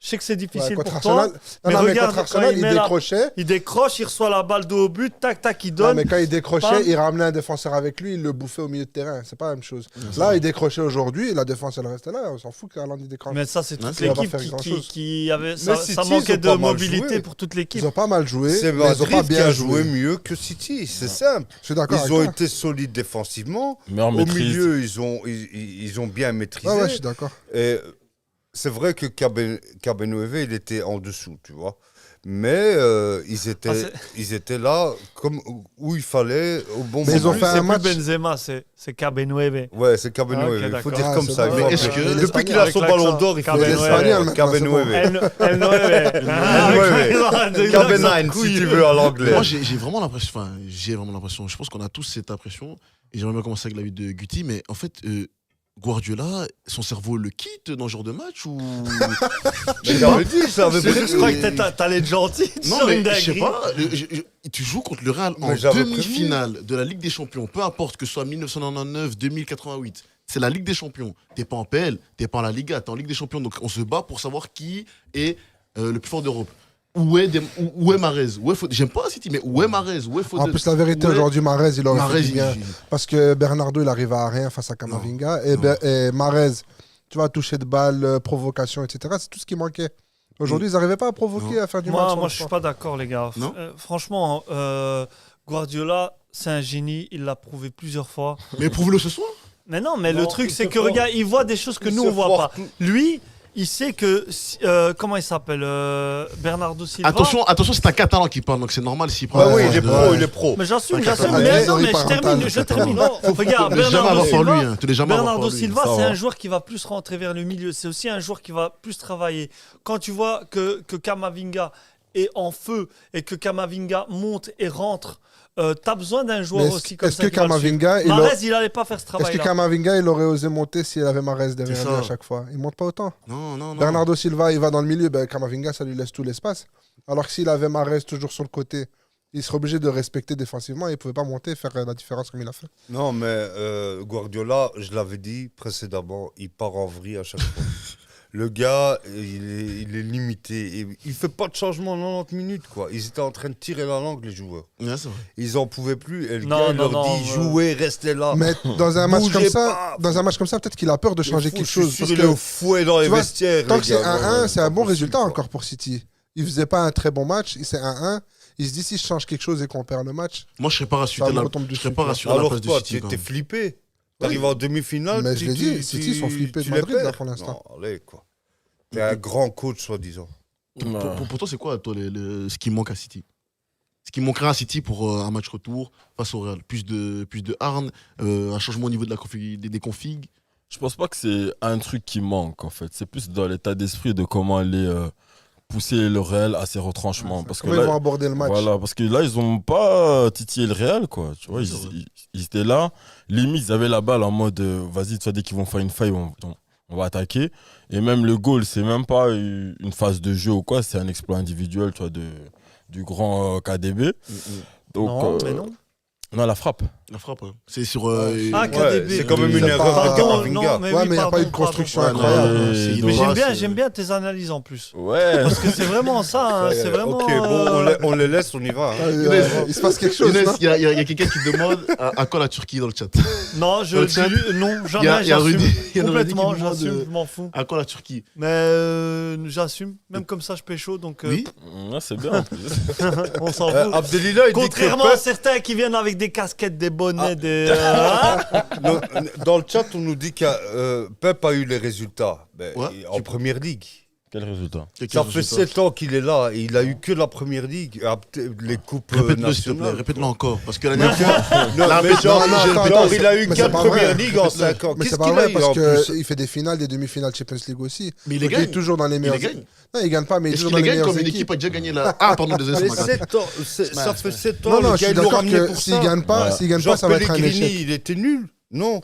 S2: Je sais que c'est
S4: Ouais,
S2: difficile
S4: contre
S2: pour
S4: Arsenal,
S2: toi.
S4: non, mais
S2: regarde,
S4: contre
S2: quand
S4: Arsenal,
S2: il
S4: il
S2: met la-
S4: décrochait.
S2: Il décroche, il reçoit la balle de haut but, tac, tac, il
S4: Non,
S2: donne.
S4: mais quand il décrochait,
S2: Bam.
S4: il ramenait un défenseur avec lui, il le bouffait au milieu de terrain. C'est pas la même chose. Là, il décrochait aujourd'hui, la défense, elle restait là. On s'en fout qu'Haaland il décroche.
S2: Mais ça, c'est
S3: Ouais,
S2: toute
S3: ça va
S4: pas
S2: l'équipe
S4: faire grand-chose.
S2: qui avait. Ça,
S5: City,
S2: ça
S5: ils
S2: manquait
S5: ont
S2: de
S5: pas mal
S2: mobilité
S5: joué.
S2: pour toute l'équipe.
S4: Ils ont pas mal joué,
S5: C'est
S4: mais ils ont
S5: Madrid
S4: pas
S5: qui
S4: bien
S5: a joué
S4: joué.
S5: mieux que City, c'est simple.
S4: Je suis d'accord
S5: Ils
S4: avec
S5: ont
S4: toi.
S5: été solides défensivement.
S6: Meilleure
S5: Au
S6: maîtrise.
S5: milieu, ils ont bien maîtrisé.
S4: Ouais, ouais, je suis d'accord.
S5: Et c'est vrai que Cabernet, il était en dessous, tu vois. Mais ils étaient là comme où il fallait, au bon
S4: Mais ils ont
S5: moment.
S4: fait un
S2: C'est
S4: match.
S2: plus Benzema, c'est Cabernet.
S5: Ouais, c'est Cabernet.
S2: Ah, ok,
S5: il faut
S2: d'accord.
S5: dire
S4: Ah,
S5: comme
S4: c'est
S5: ça.
S4: bon.
S5: il faut
S3: Mais est-ce
S5: appeler.
S3: que-
S5: Depuis qu'il a son
S2: Avec
S5: ballon
S2: l'accent.
S5: d'or, il faut
S2: Cabernet.
S4: L'espagnol, maintenant, c'est bon.
S5: Cabernet, si tu veux, à l'anglais.
S3: Moi, j'ai vraiment l'impression, je pense qu'on a tous cette impression, et j'aimerais bien commencer avec l'avis de Guti, mais en fait, Guardiola, son cerveau le quitte dans ce genre de match ou...
S5: Mais j'avais dit, ça avait
S2: Je crois que t'allais être gentil.
S3: Non,
S2: sur
S3: mais
S2: une
S3: je sais
S2: dinguerie.
S3: pas, tu joues contre le Real en
S5: Mais j'avais
S3: demi-finale de la Ligue des Champions, peu importe que ce soit 1999, 2088, c'est la Ligue des Champions. T'es pas en PL, t'es pas en la Liga, t'es en Ligue des Champions, donc on se bat pour savoir qui est le plus fort d'Europe. Où est Mahrez? J'aime pas City, mais où est Mahrez? Où est Foden?
S4: En plus, la vérité,
S3: Ouais.
S4: aujourd'hui, Mahrez, il aurait
S3: Mahrez,
S4: fait du bien. Parce que Bernardo, il arrive à rien face à Kamavinga. Et Mahrez, tu vois, toucher de balle, provocation, etc. C'est tout ce qui manquait. Aujourd'hui, ils n'arrivaient pas à provoquer, à faire du match.
S2: Moi, je suis pas d'accord, les gars.
S3: Non.
S2: Franchement, Guardiola, c'est un génie. Il l'a prouvé plusieurs fois.
S3: Mais prouvez-le ce soir.
S2: Mais non, mais
S5: Non,
S2: le truc,
S5: il
S2: c'est
S5: se
S2: que,
S5: force.
S2: regarde, il voit des choses que
S5: Il
S2: nous,
S5: se
S2: on voit
S5: force
S2: pas.
S5: tout.
S2: Lui, il sait que. Comment il s'appelle Bernardo Silva.
S3: Attention, c'est un Catalan qui parle, donc c'est normal s'il prend.
S5: Bah oui, il est
S3: de-
S5: pro, il est pro.
S2: Mais j'assume.
S3: T'inquiète,
S2: Mais non,
S4: il
S2: mais
S4: part
S2: je
S4: en
S2: termine.
S4: table,
S2: Je
S4: Catalan.
S2: termine. Regarde,
S3: Tu l'as jamais
S2: Bernardo
S3: avoir par lui.
S2: Silva.
S3: Hein. Tu l'as jamais avoir
S2: Bernardo
S3: par lui.
S2: Silva,
S6: Ça
S2: c'est
S6: va.
S2: un joueur qui va plus rentrer vers le milieu. C'est aussi un joueur qui va plus travailler. Quand tu vois que Kamavinga est en feu et que Kamavinga monte et rentre, t'as besoin d'un joueur
S4: Mais
S2: aussi comme
S4: est-ce
S2: ça.
S4: que
S2: qui va le suivre.
S4: Kamavinga,
S2: Mahrez, il allait pas faire ce
S4: est-ce que
S2: travail-là.
S4: Kamavinga, il aurait osé monter s'il avait Mahrez derrière
S3: C'est
S4: lui
S3: ça.
S4: à chaque fois? Il monte pas autant.
S3: Non.
S4: Bernardo Silva, il va dans le milieu, ben Kamavinga, ça lui laisse tout l'espace. Alors que s'il avait Mahrez toujours sur le côté, il serait obligé de respecter défensivement et il pouvait pas monter et faire la différence comme il a fait.
S5: Non, mais Guardiola, je l'avais dit précédemment, il part en vrille à chaque fois. Le gars, il est limité. Et il fait pas de changement en 90 minutes, quoi. Ils étaient en train de tirer la langue, les joueurs.
S3: Ouais, c'est vrai.
S5: Ils en pouvaient plus. Et le
S2: Non,
S5: gars, il
S2: non,
S5: leur
S2: non,
S5: dit, jouez, restez là.
S4: Mais dans un match
S5: Bougez
S4: comme ça,
S5: pas.
S4: peut-être qu'il a peur de changer quelque chose. Parce
S5: Il
S4: que
S5: est au fouet dans les
S4: vois,
S5: vestiaires.
S4: tant
S5: les
S4: que c'est
S5: gars.
S4: 1-1, c'est un bon
S5: Pas
S4: résultat
S5: possible,
S4: encore pour City. Il faisait pas un très bon match, c'est 1-1. Il se dit si je change quelque chose et qu'on perd le match,
S3: Moi, je serais pas rassuré.
S4: Ça me retombe dessus, quoi.
S3: rassuré à la
S5: Alors
S3: place de
S5: toi,
S3: City.
S5: t'es
S3: quand même.
S5: flippé. T'arrives en demi-finale.
S4: Mais je l'ai dit, City sont flippés de
S5: les
S4: Madrid, là,
S5: perds.
S4: pour l'instant.
S5: Non, allez, quoi. T'es un grand coach, soi-disant.
S3: Pour toi, c'est quoi toi, ce qui manque à City? Ce qui manquerait à City pour un match retour face au Real? Plus de hargne, un changement au niveau de la des configs.
S6: Je pense pas que c'est un truc qui manque en fait. C'est plus dans l'état d'esprit de comment aller pousser le Real à ses retranchements. Parce que
S4: comment ils vont
S6: là,
S4: aborder le match?
S6: voilà, parce que là, ils ont pas titillé le Real, quoi. Tu vois,
S3: C'est vrai.
S6: ils étaient là, limite, ils avaient la balle en mode vas-y, tu vois, dès qu'ils vont faire une faille, on va attaquer. Et même le goal, c'est même pas une phase de jeu ou quoi, c'est un exploit individuel, tu vois, du grand KDB. Donc,
S2: Non, mais non.
S6: non, la frappe.
S3: La frappe, hein. C'est sur.
S2: Ah, KDB.
S5: c'est quand même une
S4: C'est
S5: erreur
S4: pas-
S5: de
S2: Pardon,
S5: Kamavinga.
S2: non, mais
S4: Ouais,
S2: oui,
S4: mais il n'y a pas eu de
S2: pardon,
S4: construction
S2: pardon.
S4: incroyable.
S3: c'est-
S2: Mais
S3: Dommage,
S2: j'aime bien tes analyses en plus.
S6: Ouais.
S2: Parce que c'est vraiment ça, hein, c'est vraiment.
S5: Ok, bon, on les laisse, on y va. hein.
S4: Il se passe quelque chose.
S3: Younes,
S4: non
S3: il y a quelqu'un qui demande à quoi la Turquie dans le chat.
S2: Non, je
S3: Dans le chat,
S2: dis non,
S3: il y
S2: jamais,
S3: a
S2: j'assume.
S3: Rudy- il y a Rudy
S2: Complètement,
S3: qui demande,
S2: j'assume, je m'en fous.
S3: À quoi la Turquie?
S2: Mais j'assume, même comme ça, je pécho, donc
S3: Oui.
S6: Ouais, c'est bien en plus.
S2: on s'en fout.
S5: Abdelila, il dit que
S2: Contrairement à
S5: Pep-
S2: certains qui viennent avec des casquettes, des bonnets, des.
S5: Non, dans le chat, on nous dit que Pep a eu les résultats. Ben,
S3: Ouais,
S5: en première ligue.
S6: Quel résultat?
S5: Ça fait 7 ans qu'il est là et il a eu que la première ligue. Les coupes
S3: Répète-le, s'il te plaît.
S5: nationales.
S3: Répète-le encore. Parce que la dernière fois.
S5: Non,
S3: La
S5: mais
S3: répète-
S5: genre,
S3: non,
S5: genre,
S4: attends,
S5: il a eu
S4: mais c'est
S5: 4
S4: pas vrai.
S5: premières ligues en 5 ans.
S4: Mais
S5: Qu'est-ce
S4: c'est pas
S5: qu'il a
S4: vrai
S5: eu
S4: parce
S5: en plus
S4: qu'il fait des finales, des demi-finales Champions League aussi.
S3: Mais il les
S4: Donc,
S3: gagne.
S4: est toujours dans les meilleures
S3: les gagne.
S4: Non, il gagne pas, mais il est
S3: Est-ce
S4: toujours
S3: qu'il
S4: dans
S3: les
S4: les
S3: gagne
S4: meilleures
S3: comme une équipe
S4: équipes.
S3: a déjà gagné la. Ah, pardon, désolé,
S5: Mais
S3: c'est ma
S5: 7 ans, ça fait 7 ans.
S4: Non, non,
S5: les
S4: je
S5: gars,
S4: suis
S5: ils l'ont
S4: d'accord
S5: ramené
S4: que
S5: pour
S4: s'il
S5: ça.
S4: gagne pas,
S6: Ouais.
S4: s'il gagne
S5: Genre
S4: pas, ça va être un
S5: Pellegrini,
S4: échec.
S5: il était nul. Non,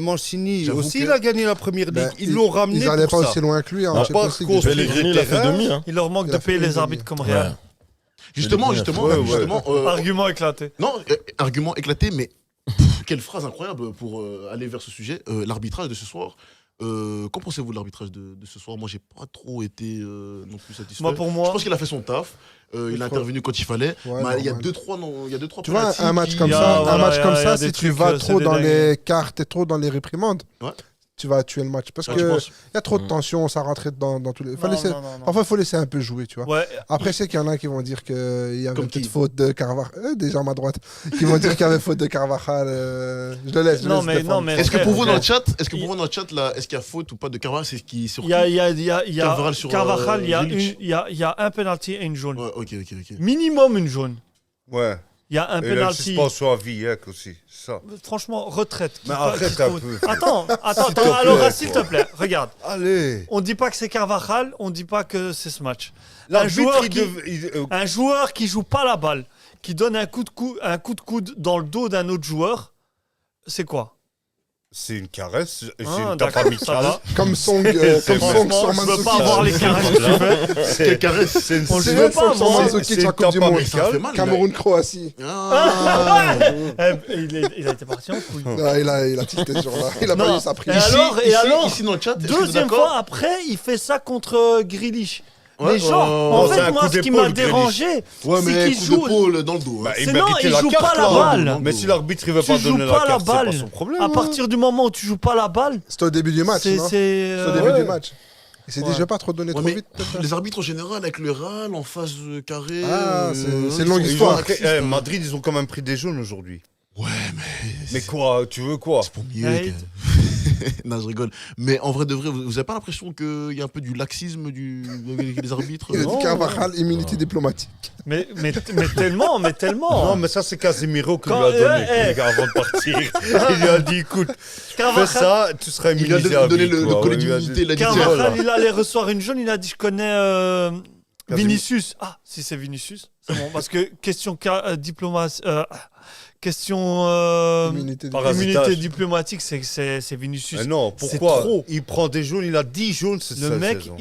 S5: Mancini
S3: J'avoue
S5: aussi,
S3: que-
S5: il a gagné la première ligue.
S4: Ben,
S5: Ils l'ont ramené
S4: Ils n'allaient
S5: pour
S4: pas
S5: ça.
S4: aussi loin que lui en
S6: Ah,
S4: Champions
S5: parce
S4: League.
S5: qu'on-
S6: Pellegrini, il a fait demi. Hein.
S2: Il leur manque
S4: Il
S2: de
S4: a fait
S2: payer
S4: une
S2: les arbitres comme
S6: Ouais.
S2: Real.
S3: Justement,
S5: Ouais.
S2: Argument éclaté.
S3: Non, argument éclaté, mais quelle phrase incroyable pour aller vers ce sujet. L'arbitrage de ce soir. Qu'en pensez-vous de l'arbitrage de ce soir? Moi, j'ai pas trop été non plus satisfait.
S2: Moi, pour
S3: Je
S2: moi,
S3: pense qu'il a fait son taf. Il a intervenu quand il fallait.
S4: Ouais,
S3: Mais il y a
S4: normal.
S3: 2-3
S4: Tu vois,
S3: pénaltys
S4: un match
S3: qui-
S4: comme
S2: Il y a-
S4: ça,
S2: voilà,
S4: un match
S2: il y a-
S4: comme
S2: il y a
S4: ça,
S2: des
S4: si tu
S2: trucs,
S4: vas
S2: c'est
S4: trop
S2: des
S4: dans
S2: dingueries.
S4: les cartes et trop dans les réprimandes,
S3: Ouais.
S4: tu vas tuer le match. Parce
S3: Ah,
S4: que
S3: tu
S4: il
S3: penses
S4: y a trop de tension, ça rentrait dans tous les.
S2: Non,
S4: Faut laisser-
S2: non, non, non.
S4: Parfois, il faut laisser un peu jouer, tu vois.
S2: Ouais,
S4: Après, je sais qu'il y en a qui vont dire qu'il y avait
S3: Comme
S4: une petite
S3: qui
S4: faute de Carvajal. Déjà à ma droite. Qui vont dire qu'il y avait faute de Carvajal. Je le laisse. je
S2: Non,
S4: laisse
S2: mais-
S4: défendre.
S2: non, mais-
S3: Est-ce que pour vous,
S2: Frère,
S3: dans le chat, est-ce
S2: il-
S3: qu'il y a faute ou pas de Carvajal? C'est qui sur
S2: il y a, il y a, il y a, il y a
S3: Carvajal sur,
S2: Carvajal, il y a
S3: Grealish.
S2: il y a un penalty et une jaune.
S3: Ouais, ok.
S2: Minimum une jaune.
S5: Ouais.
S2: Il y a un
S5: Et la
S2: penalty.
S5: suspension à vie, hein, aussi. Ça.
S2: Franchement, retraite.
S5: Mais
S2: Qui-
S5: arrête
S2: qui
S5: un
S2: faut-
S5: peu.
S2: Attends,
S5: S'il te
S2: alors
S5: plaît,
S2: s'il
S5: quoi.
S2: te plaît, regarde.
S5: Allez.
S2: On dit pas que c'est Carvajal, on dit pas que c'est ce match.
S5: L'arbitre,
S2: joueur
S5: il
S2: qui-
S5: dev- il-
S2: Un joueur qui joue pas la balle, qui donne un coup de coude dans le dos d'un autre joueur, c'est quoi?
S5: c'est une caresse, c'est
S2: Ah,
S5: une tape
S2: d'accord,
S5: amicale.
S2: ça va.
S4: Comme Song,
S5: C'est
S4: comme
S5: vrai.
S4: Song sur
S2: Franchement, je veux pas
S4: Mandzukic.
S2: avoir les caresses que tu fais.
S5: C'est
S3: caresse.
S5: c'est une
S2: On le
S5: c'est-
S2: veut pas,
S4: Sur
S2: moi.
S4: Mandzukic
S5: c'est
S4: en
S5: une
S4: Coupe du
S5: tape
S4: Monde.
S3: Ça fait
S5: amicale.
S3: mal.
S4: Cameroun-Croatie.
S3: Ah.
S2: Il a été parti en couille.
S4: Il a tilté ce jour-là. Il a pas
S2: Non.
S4: eu sa prise.
S2: Et alors,
S3: Ici, dans le chat, est-ce que vous êtes
S2: Deuxième
S3: d'accord
S2: fois après, il fait ça contre Grealish. Mais genre,
S3: Ouais,
S2: en
S5: c'est
S2: fait,
S5: un
S2: moi,
S5: coup
S2: ce qui
S5: d'épaule,
S2: m'a dérangé,
S3: Ouais,
S2: c'est
S3: mais
S2: qu'il
S3: coup
S2: joue.
S3: d'épaule dans le dos.
S5: Bah,
S3: hein.
S2: C'est
S5: méritait
S2: non, il
S5: la
S2: joue
S5: carte,
S2: pas la
S5: là.
S2: balle.
S5: Mais si l'arbitre il veut
S2: Tu
S5: pas
S2: joues
S5: donner
S2: pas
S5: la
S2: la
S5: carte, c'est pas
S2: balle.
S5: son problème.
S2: À
S5: hein.
S2: partir du moment où tu joues pas la balle,
S4: C'était au début du match,
S2: c'est.
S4: non
S2: c'est,
S4: C'est au début
S2: ouais.
S4: du match. Il s'est dit,
S2: Ouais.
S4: je vais pas trop donner
S3: Ouais,
S4: trop
S3: mais
S4: vite. peut-être.
S3: les arbitres en général, avec le RAL en phase carré.
S4: Ah, c'est une longue
S3: ils sont
S4: histoire.
S3: laxistes,
S5: Après,
S3: hein.
S5: Madrid, ils ont quand même pris des jaunes aujourd'hui.
S3: Ouais, mais.
S5: Mais quoi, tu veux quoi?
S3: C'est pour mieux.
S2: Ouais.
S3: Non, je rigole. Mais en vrai de vrai, vous avez pas l'impression qu'il y a un peu du laxisme avec les arbitres
S4: Il a dit
S5: Non.
S4: Carvajal, immunité diplomatique.
S2: Mais tellement, mais tellement.
S5: Non, mais ça, c'est Casemiro qui lui
S2: Quand-
S5: a donné
S2: eh,
S5: les gars, avant de partir. Il lui a dit écoute, fais
S2: Carvajal,
S5: ça, tu seras
S3: Il a
S5: immunisé à
S3: donné
S5: vie,
S3: le
S5: quoi.
S3: collet
S5: Ouais, il lui a
S3: d'immunité.
S5: dit-
S3: Il a dit
S2: Carvajal,
S5: voilà.
S2: il allait recevoir une jeune, il a dit je connais Vinicius. Ah, si c'est Vinicius, c'est bon. Parce que question diplomatie. Question
S4: Immunité
S5: Parasitage.
S2: immunité diplomatique, c'est Vinicius.
S5: Mais non,
S2: C'est
S5: pourquoi
S2: trop.
S5: Il prend des jaunes, il a 10 jaunes cette
S2: Le mec,
S5: saison.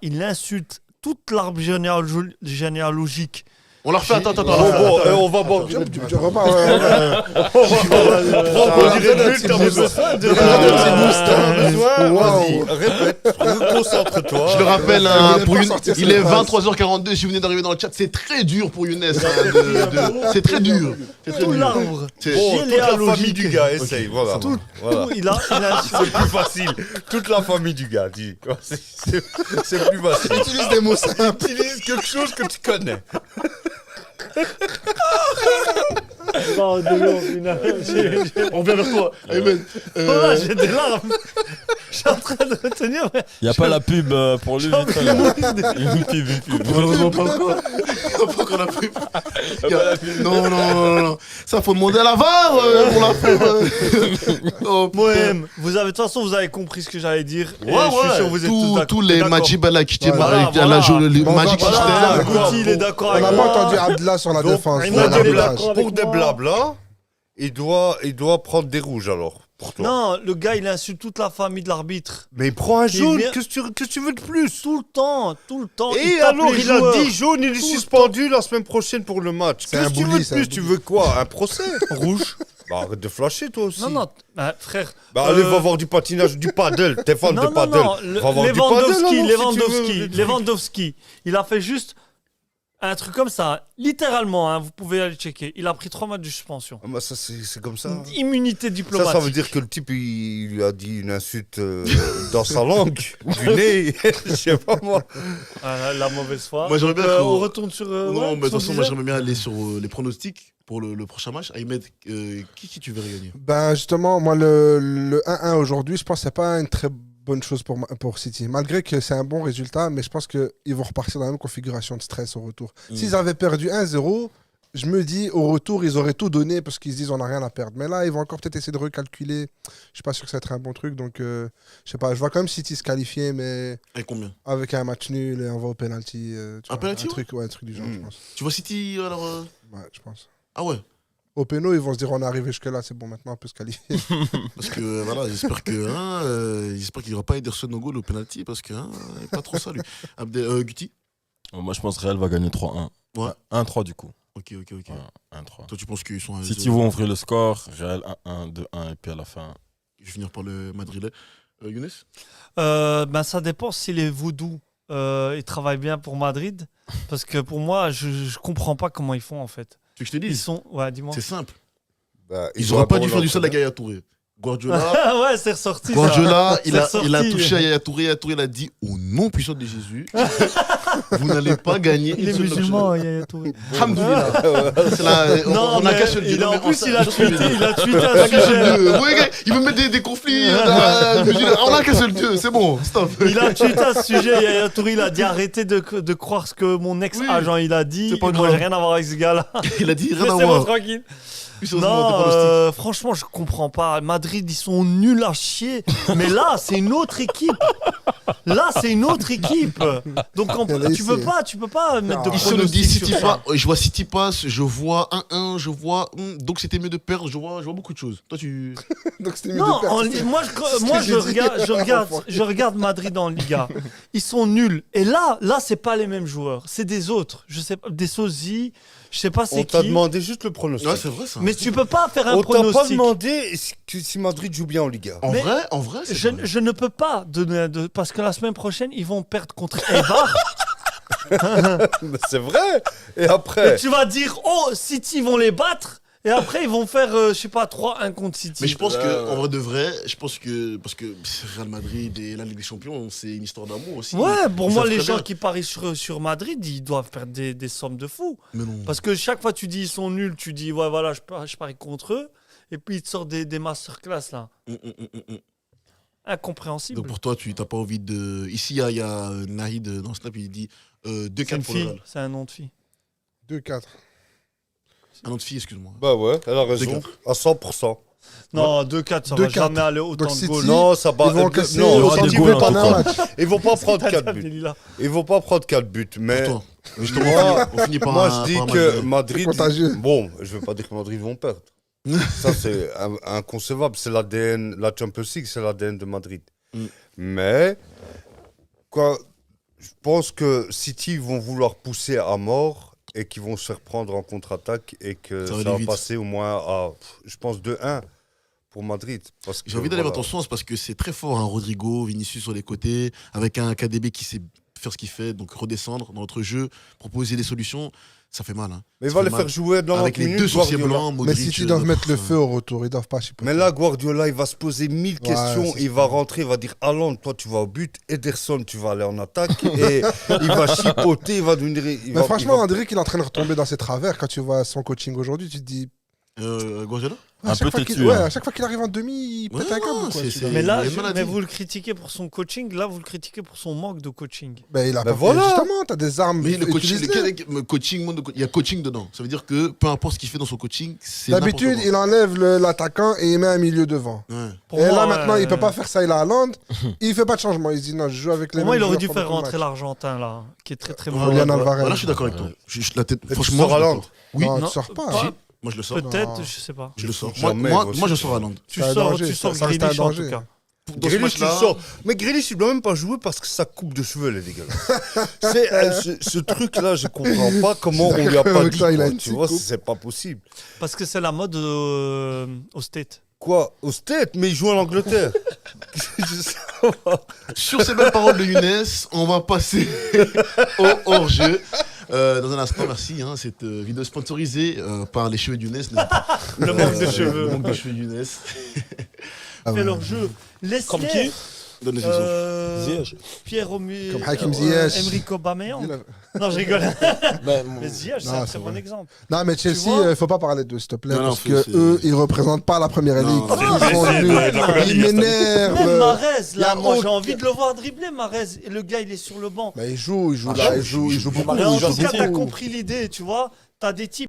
S2: il insulte toute l'arbre généalogique.
S3: On leur fait attends.
S5: Bon, on va boire du Red Bull.
S4: Tu repars.
S5: Prends du Red Bull, t'as besoin de
S4: Wow.
S5: Vas-y, répète, concentre-toi.
S3: Je le rappelle,
S4: Il
S3: hein,
S4: voulait
S3: pour
S4: pas
S3: Younes,
S4: sortir
S3: il
S4: ses
S3: est
S4: phrases.
S3: 23h42. Si vous venez d'arriver dans le chat, c'est très dur pour Younes. C'est très dur. C'est très
S2: Tout
S3: dur.
S2: l'arbre.
S3: C'est-
S5: Bon, toute la
S2: Généalogique.
S5: famille du gars, essaye, voilà.
S2: Tout,
S5: Voilà.
S2: tout, il a
S5: C'est plus facile. Toute la famille du gars, dis. C'est plus facile.
S4: Utilise des mots simples.
S5: Utilise quelque chose que tu connais.
S2: Non, de l'eau, j'ai
S3: On vient vers toi. Ayman.
S2: j'ai des larmes. Je suis en train de retenir. Mais...
S6: Il n'y a pas la pub pour lui. vite fait, là. Une pub.
S3: Malheureusement pas encore. Pas encore la pub. Non. Ça, faut demander à la VAR pour la pub. Oh,
S2: Mohem, vous avez de toute façon, vous avez compris ce que j'allais dire. Et
S3: Ouais,
S2: je suis sûr que vous êtes tous d'accord.
S3: tous les
S2: d'accord.
S3: Majib Alakité,
S2: Voilà,
S3: les
S4: Bon,
S3: Magic
S4: voilà,
S2: Voilà,
S3: System.
S2: Goutti, il est d'accord
S4: On
S2: avec
S4: n'a
S2: moi.
S4: pas entendu Abdallah sur la
S5: Donc,
S4: défense.
S2: il
S5: Pour
S2: m'a
S5: des
S2: donné
S5: bla-
S2: d'accord avec
S5: pour des
S2: moi.
S5: blabla, il doit prendre des rouges alors. Pour toi.
S2: Non, le gars, il insulte toute la famille de l'arbitre.
S5: Mais il prend un jaune,
S2: vient-
S5: qu'est-ce que tu veux de plus?
S2: Tout le temps.
S5: Et
S2: tape
S5: alors,
S2: les
S5: il a
S2: joueurs.
S5: 10 jaunes, il est
S2: Tout le
S5: suspendu la semaine prochaine pour le match.
S4: C'est
S5: Qu'est-ce
S4: un
S5: que tu veux
S4: bully,
S5: de
S4: c'est un
S5: plus? Tu
S4: bully.
S5: veux quoi? Un procès?
S2: Rouge.
S5: Bah arrête de flasher toi aussi.
S2: Non, frère.
S5: Bah allez, va voir du patinage, du paddle. T'es fan de paddle. Va voir du paddle, alors, si tu veux.
S2: Lewandowski, il a fait juste un truc comme ça. Littéralement, hein, vous pouvez aller checker. Il a pris 3 matchs de suspension.
S5: Ah, bah, ça, c'est comme ça.
S2: Immunité diplomatique.
S5: Ça veut dire que le type, il lui a dit une insulte dans sa langue, du nez, je sais pas moi.
S2: Ah, la mauvaise foi.
S3: Moi, j'aimerais bien
S2: Donc,
S3: qu'on-
S2: on retourne sur.
S3: Non,
S2: ouais,
S3: mais de toute
S2: sur
S3: façon, moi,
S2: Zidane.
S3: j'aimerais bien aller sur les pronostics pour le prochain match. Aymed, qui tu verrais gagner?
S4: Ben justement, moi, le 1-1 aujourd'hui, je pense que c'est pas une très bonne chose pour City. Malgré que c'est un bon résultat, mais je pense qu'ils vont repartir dans la même configuration de stress au retour. S'ils avaient perdu 1-0, je me dis, au retour, ils auraient tout donné parce qu'ils se disent, on n'a rien à perdre. Mais là, ils vont encore peut-être essayer de recalculer. Je suis pas sûr que ça va être un bon truc. Donc, je sais pas, je vois quand même City se qualifier, mais
S3: Et combien?
S4: avec un match nul et on va au penalty. Tu vois,
S3: penalty,
S4: un truc du genre, je pense.
S3: Tu vois City alors
S4: Ouais, je pense.
S3: Ah ouais.
S4: Au péno, ils vont se dire, on est arrivé jusque-là, c'est bon, maintenant on peut se qualifier.
S3: Parce que voilà, j'espère qu'il n'y aura pas Ederson au goal au penalty parce que il est pas trop ça lui. Guti.
S6: Moi, je pense que Real va gagner 3-1.
S3: Ouais.
S6: 1-3 du coup.
S3: Ok.
S6: Ouais, 1-3.
S3: Toi tu penses qu'ils sont
S6: City vont ouvrir le score, Real 1-1, 2-1, et puis à la fin.
S3: Je vais finir par le Madrilais. Younes.
S2: Ben, ça dépend si les Voodoo ils travaillent bien pour Madrid. Parce que pour moi, je comprends pas comment ils font en fait.
S3: Tu veux que je te
S2: Ils
S3: dise?
S2: sont. Ouais, dis-moi.
S3: C'est simple.
S5: Bah,
S3: Ils n'auraient pas dû faire du sol à Yaya Touré. Guardiola,
S2: Ouais, c'est ressorti.
S3: Guardiola, il a
S2: ressorti.
S3: touché à Yaya Touré. Yaya Touré, il a dit au nom puissant de Jésus, vous n'allez pas gagner
S2: Il
S3: une
S2: est
S3: seule
S2: musulman,
S3: match.
S2: Yaya Touré.
S3: Alhamdoulilah. C'est là, on a
S2: mais
S3: qu'un seul Dieu. Non, mais
S2: en plus,
S3: on-
S2: il a
S3: je-
S2: tweeté un
S3: On a qu'un seul
S2: sujet.
S3: Dieu. Ouais, gars, il veut mettre des conflits. On a qu'un seul Dieu, c'est bon, stop.
S2: Il a tweeté à ce sujet, Yaya Touré, il a dit arrêtez de croire ce que mon ex-agent il a dit.
S3: c'est pas
S2: Moi,
S3: grave.
S2: j'ai rien à voir avec ce gars-là.
S3: Il a dit rien à
S2: Laissez-moi
S3: voir.
S2: tranquille.
S3: Plus sérieusement, tes
S2: Non,
S3: pronostics.
S2: franchement, je comprends pas. Madrid, ils sont nuls à chier. Mais là, c'est une autre équipe. Là, c'est une autre équipe. Donc,
S4: Elle a
S2: tu peux
S4: essayé.
S2: pas mettre de
S4: Non.
S3: Il se nous dit
S2: pronostics
S3: City
S2: sur ça.
S3: passe. Je vois City passe, je vois 1-1, je vois. Donc c'était mieux de perdre, je vois beaucoup de choses. Toi, tu.
S4: Donc c'était mieux
S2: Non,
S4: de perdre.
S2: moi,
S4: ce
S2: moi
S4: que
S2: je,
S4: j'ai dit.
S2: je regarde Madrid en Liga. Ils sont nuls. Et là, c'est pas les mêmes joueurs. C'est des autres. Je sais pas, des sosies. Je sais pas
S5: On
S2: c'est
S5: t'a
S2: qui.
S5: demandé juste le pronostic.
S3: Ouais, c'est vrai ça.
S2: Mais tu peux pas faire un
S5: On t'a pas
S2: pronostic.
S5: demandé si Madrid joue bien en Liga.
S3: En
S2: Mais
S3: vrai, c'est vrai.
S2: Je ne peux pas donner parce que la semaine prochaine, ils vont perdre contre Eibar.
S5: Mais c'est vrai. Et
S2: Et
S5: après,
S2: tu vas dire, oh, City vont les battre. Et après, ils vont faire, je sais pas, 3-1 contre City.
S3: Mais je pense que, en vrai de vrai, parce que Real Madrid et la Ligue des Champions, c'est une histoire d'amour aussi.
S2: Ouais, pour
S3: Ils
S2: moi,
S3: savent
S2: les
S3: très
S2: gens
S3: bien.
S2: qui parient sur Madrid, ils doivent perdre des sommes de fous.
S3: Mais non.
S2: Parce que chaque fois tu dis ils sont nuls, tu dis ouais voilà, je parie contre eux. Et puis ils te sortent des masterclass là. Incompréhensible.
S3: Donc pour toi, tu n'as pas envie de. Ici, il y a Nahid dans le snap, il dit
S2: C'est
S3: 2-4
S2: une
S3: pour le
S2: fille,
S3: Real.
S2: c'est un nom de fille.
S4: 2-4.
S3: Un nom de fille, excuse-moi.
S5: bah ouais, elle a raison. À 100%.
S2: Non, 2-4, ça va
S4: 2-4.
S2: jamais aller autant
S4: Donc
S2: de
S4: City,
S2: goals.
S5: Non, ça va.
S4: Ils vont encaisser
S5: non,
S6: aura
S4: autant
S6: des
S4: de
S6: goals
S4: buts
S6: en
S4: en
S6: tout
S4: un
S6: cas.
S4: match.
S5: ils vont pas prendre
S2: T'as
S5: 4
S2: déjà
S5: buts.
S2: dit là.
S5: Ils vont pas prendre 4 buts. Mais
S3: Pour toi. Justement,
S5: Moi-
S3: on finit par
S5: moi,
S3: un-
S5: je dis
S3: par un
S5: que
S3: match de-
S5: Madrid.
S4: C'est contagieux.
S5: Bon, je veux pas dire que Madrid vont perdre. Ça, c'est inconcevable. C'est l'ADN. La Champions League, c'est l'ADN de Madrid. Mais, quoi, je pense que City vont vouloir pousser à mort et qu'ils vont se faire prendre en contre-attaque et que
S3: Ça
S5: ça
S3: va
S5: va
S3: aller vite.
S5: passer au moins à, je pense, 2-1 pour Madrid. Parce que,
S3: J'ai envie d'aller
S5: voilà.
S3: dans ton sens parce que c'est très fort, hein, Rodrigo, Vinicius sur les côtés, avec un KDB qui sait faire ce qu'il fait, donc redescendre dans notre jeu, proposer des solutions, ça fait mal. Hein.
S5: Mais il
S3: Ça
S5: va
S3: fait
S5: les
S3: mal.
S5: faire jouer dans
S3: Avec les
S5: minutes,
S3: deux sorciers
S5: Guardiola.
S3: blancs,
S4: Mais
S3: Modric.
S4: City doivent mettre le
S3: enfin,
S4: feu au retour, ils doivent pas chipoter.
S5: Mais là, Guardiola, il va se poser 1000
S4: Ouais,
S5: questions.
S4: c'est
S5: Il
S4: ça.
S5: va rentrer, il va dire Haaland, toi, tu vas au but. Ederson, tu vas aller en attaque. Et il va chipoter, il va devenir.
S4: Mais franchement, on dirait qu'il est en train de retomber dans ses travers. Quand tu vois son coaching aujourd'hui, tu te dis.
S3: Guardiola
S4: Ouais,
S6: Un
S4: à chaque
S6: peu
S4: fois
S6: têtu,
S4: qu'il ouais,
S6: hein.
S4: à chaque fois qu'il arrive en demi, il pète
S3: Ouais,
S4: un câble.
S3: non,
S4: quoi,
S3: c'est-
S4: celui-là.
S3: c'est-
S2: Mais là,
S3: il y a une maladie.
S2: mais vous le critiquez pour son coaching, là vous le critiquez pour son manque de coaching.
S4: Ben, il a
S5: Ben
S4: pas
S5: voilà.
S4: Justement, t'as des armes.
S3: Mais le coaching,
S4: utilise-les.
S3: le coaching, il y a coaching dedans. Ça veut dire que peu importe ce qu'il fait dans son coaching, c'est n'importe
S4: D'habitude,
S3: quoi.
S4: il enlève l'attaquant et il met un milieu devant.
S3: Ouais.
S2: Pour
S4: Et
S2: moi,
S4: là, maintenant, il peut pas
S2: ouais.
S4: faire ça. Il a Haaland. Il fait pas de changement. Il se dit non, je joue avec les
S2: Pour moi,
S4: mêmes
S2: il aurait
S4: joueurs
S2: dû
S4: pendant
S2: faire
S4: tout le
S2: rentrer
S4: match.
S2: l'Argentin là, qui est très très bon.
S4: Julian Alvarez.
S3: Voilà, je suis d'accord avec toi. La tête,
S5: tu
S3: franchement,
S5: sors
S3: je suis
S5: Haaland.
S3: d'accord. Oui,
S4: Non,
S2: non,
S4: tu sors pas.
S2: pas-
S3: Si. Moi je le sors.
S2: Peut-être,
S4: Non.
S2: je sais pas.
S3: Je le sors.
S5: Jamais,
S3: Moi,
S5: aussi.
S3: moi, je sors Haaland.
S2: Tu
S4: C'est un
S2: sors,
S4: danger,
S2: tu sors
S4: ça reste un
S2: Grealish en
S4: danger.
S2: tout cas.
S3: Dans ce
S5: Grealish, tu le
S3: match-là,
S5: sors. Mais Grealish, il doit même pas jouer parce que sa coupe de cheveux, elle est dégueulasse. ce truc-là, je comprends pas comment on lui a pas
S4: Avec
S5: dit.
S4: ça, il a
S5: quoi,
S4: une
S5: tu vois,
S4: coupe.
S5: c'est pas possible.
S2: Parce que c'est la mode au State.
S5: Quoi Au State, mais il joue en Angleterre.
S3: sur ces belles paroles de Younes, on va passer au hors-jeu. Dans un instant, merci. Hein, cette vidéo sponsorisée par les cheveux de Younes.
S2: Le manque de cheveux.
S3: Le manque de cheveux de Younes.
S4: Ah
S2: Fait
S4: ouais.
S2: leur jeu. Laisse
S6: Comme qui
S3: Donne les exemples.
S6: Ziyech.
S2: Pierre Omu.
S4: Comme Hakim Ziyech.
S2: Emerick Aubameyang.
S4: Il a-
S2: Non, je rigole.
S6: Ben,
S2: Mais Ziyech, c'est
S4: Non,
S2: un
S4: c'est
S2: très bon
S4: vrai.
S2: exemple.
S4: Non, mais Chelsea,
S2: vois
S4: faut pas parler d'eux, s'il te plaît,
S3: Non, non,
S4: parce
S3: faut-
S4: que
S3: c'est-
S4: eux, ils représentent pas la première
S3: Non,
S4: ligue.
S3: non,
S4: Ils
S2: c'est-
S4: sont
S2: c'est-
S4: nuls.
S2: c'est- c'est-
S4: Ils
S2: Même
S4: m'énervent.
S2: Marez,
S4: y a
S2: là, moi j'ai
S4: aucun-
S2: envie de le voir dribbler, Marez. Et le gars, il est sur le banc.
S4: Mais il joue
S3: Ah,
S4: là,
S3: il
S4: il joue
S3: joue
S4: beaucoup.
S2: Mais en
S6: il joue
S2: tout cas,
S6: City.
S2: t'as compris l'idée, tu vois. T'as des types